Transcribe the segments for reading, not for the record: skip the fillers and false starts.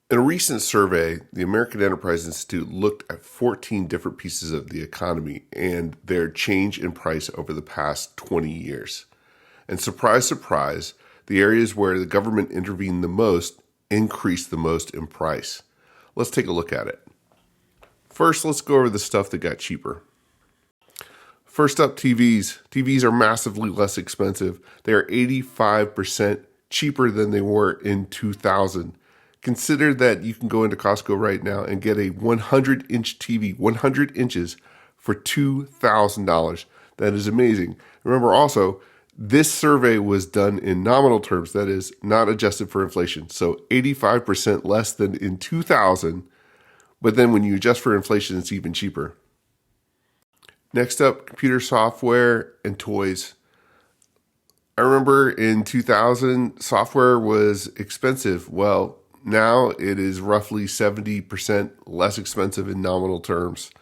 In a recent survey, the American Enterprise Institute looked at 14 different pieces of the economy and their change in price over the past 20 years. And surprise, surprise, the areas where the government intervened the most increased the most in price. Let's take a look at it. First, let's go over the stuff that got cheaper. First up, TVs. TVs are massively less expensive. They are 85% cheaper than they were in 2000. Consider that you can go into Costco right now and get a 100-inch TV, 100 inches, for $2,000. That is amazing. Remember also, this survey was done in nominal terms, that is, not adjusted for inflation. So 85% less than in 2000, but then when you adjust for inflation, it's even cheaper. Next up, computer software and toys. I remember in 2000, software was expensive. Well, now it is roughly 70% less expensive in nominal terms.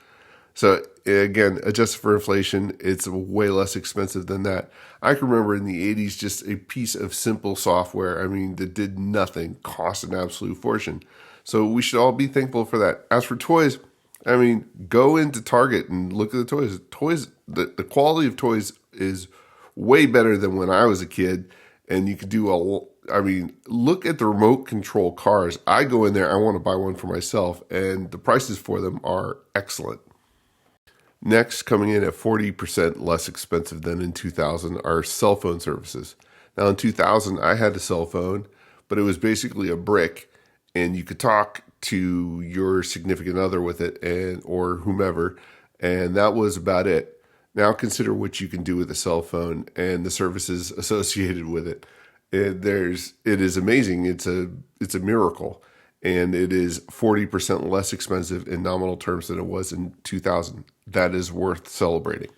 So again, adjusted for inflation, it's way less expensive than that. I can remember in the 80s, just a piece of simple software, that did nothing, cost an absolute fortune. So we should all be thankful for that. As for toys, go into Target and look at the toys. The quality of toys is way better than when I was a kid. And you could do look at the remote control cars. I go in there, I want to buy one for myself, and the prices for them are excellent. Next, coming in at 40% less expensive than in 2000 are cell phone services. Now in 2000, I had a cell phone, but it was basically a brick, and you could talk to your significant other with it or whomever, and that was about it. Now consider what you can do with a cell phone and the services associated with it. It is amazing. It's a miracle, and it is 40% less expensive in nominal terms than it was in 2000. That is worth celebrating.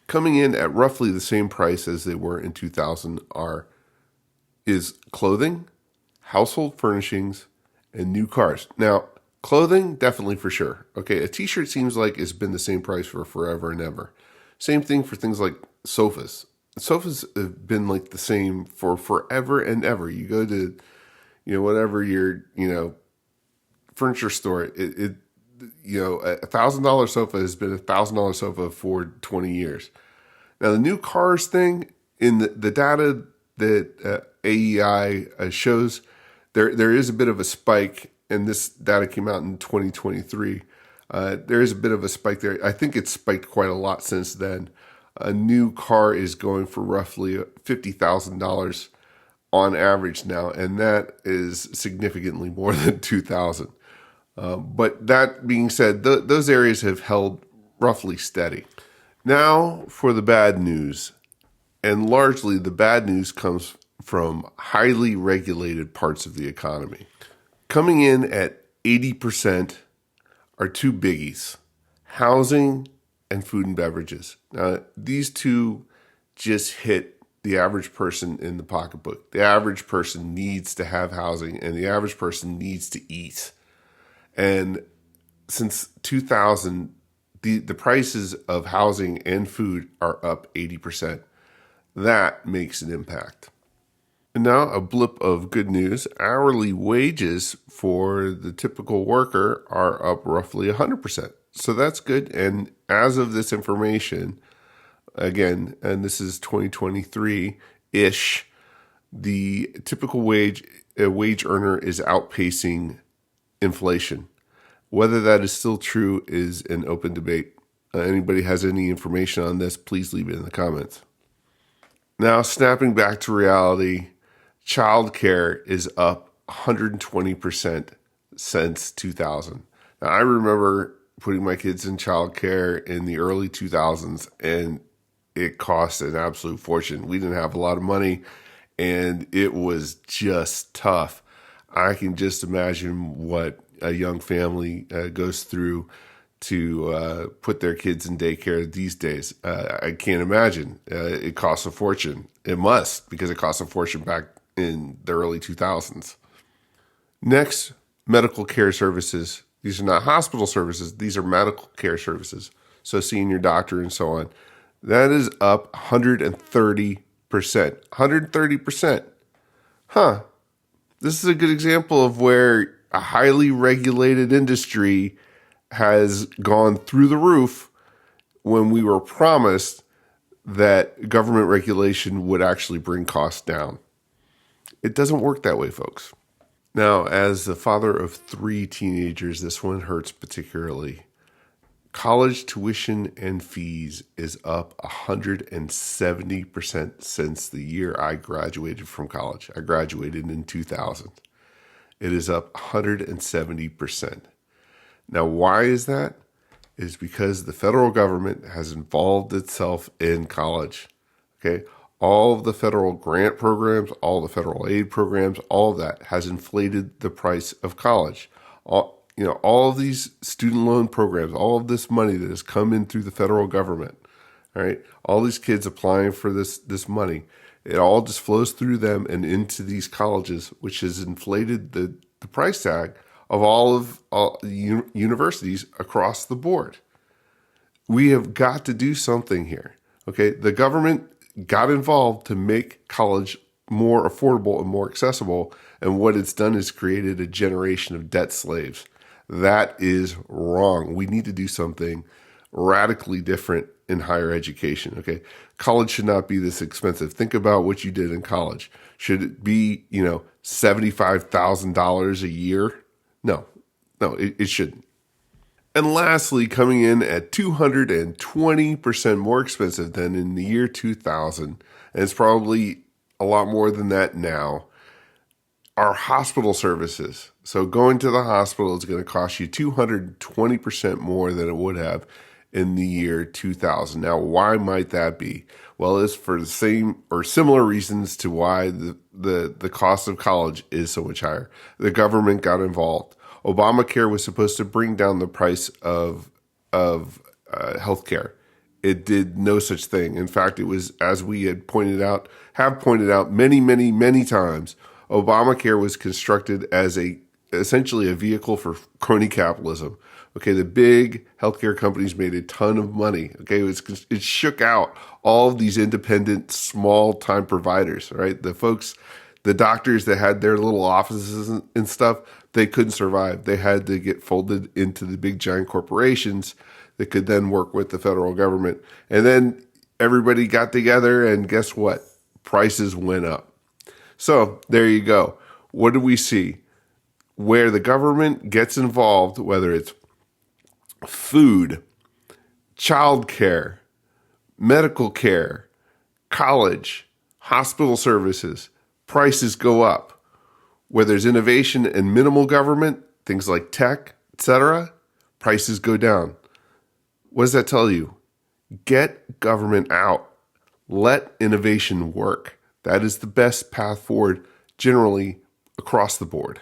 Coming in at roughly the same price as they were in 2000 is clothing, household furnishings, and new cars. Now, clothing, definitely for sure. Okay, a t-shirt seems like it's been the same price for forever and ever. Same thing for things like sofas. Sofas have been like the same for forever and ever. You go to, whatever your, furniture store, a $1,000 sofa has been a $1,000 sofa for 20 years. Now the new cars thing, in the data that AEI shows, there is a bit of a spike, and this data came out in 2023. There is a bit of a spike there. I think it's spiked quite a lot since then. A new car is going for roughly $50,000 on average now, and that is significantly more than 2000. But that being said, those areas have held roughly steady. Now for the bad news, and largely the bad news comes from highly regulated parts of the economy. Coming in at 80% are two biggies: housing and food and beverages. Now, these two just hit the average person in the pocketbook. The average person needs to have housing, and the average person needs to eat. And since 2000, the prices of housing and food are up 80%. That makes an impact. And now a blip of good news. Hourly wages for the typical worker are up roughly 100%. So that's good. And as of this information, again, and this is 2023-ish, the typical wage earner is outpacing inflation. Whether that is still true is an open debate. Anybody has any information on this, please leave it in the comments. Now, snapping back to reality, childcare is up 120% since 2000. Now, I remember putting my kids in childcare in the early 2000s, and it cost an absolute fortune. We didn't have a lot of money, and it was just tough. I can just imagine what a young family goes through to put their kids in daycare these days. I can't imagine. It costs a fortune. It must, because it cost a fortune back in the early 2000s. Next, medical care services. These are not hospital services. These are medical care services. So seeing your doctor and so on. That is up 130%. 130%. This is a good example of where A highly regulated industry has gone through the roof when we were promised that government regulation would actually bring costs down. It doesn't work that way, folks. Now, as the father of 3 teenagers, this one hurts particularly. College tuition and fees is up 170% since the year I graduated from college. I graduated in 2000. It is up 170%. Now, why is that? It is because the federal government has involved itself in college. Okay? All of the federal grant programs, all the federal aid programs, all of that has inflated the price of college. All of these student loan programs, all of this money that has come in through the federal government, all right? All these kids applying for this money, it all just flows through them and into these colleges, which has inflated the price tag of all universities across the board. We have got to do something here, okay? The government got involved to make college more affordable and more accessible, and what it's done is created a generation of debt slaves. That is wrong. We need to do something radically different in higher education, okay? College should not be this expensive. Think about what you did in college. Should it be, $75,000 a year? No, it shouldn't. And lastly, coming in at 220% more expensive than in the year 2000, and it's probably a lot more than that now, are hospital services. So going to the hospital is going to cost you 220% more than it would have in the year 2000. Now, why might that be? Well, it's for the same or similar reasons to why the cost of college is so much higher. The government got involved. Obamacare was supposed to bring down the price of healthcare. It did no such thing. In fact, it was, as we have pointed out many, many, many times, Obamacare was constructed as essentially a vehicle for crony capitalism. Okay, the big healthcare companies made a ton of money. Okay, it shook out all of these independent, small-time providers. Right, the doctors that had their little offices and stuff, they couldn't survive. They had to get folded into the big giant corporations that could then work with the federal government. And then everybody got together, and guess what? Prices went up. So there you go. What do we see? Where the government gets involved, whether it's food, childcare, medical care, college, hospital services, prices go up. Where there's innovation and minimal government, things like tech, etc., prices go down. What does that tell you? Get government out. Let innovation work. That is the best path forward generally across the board.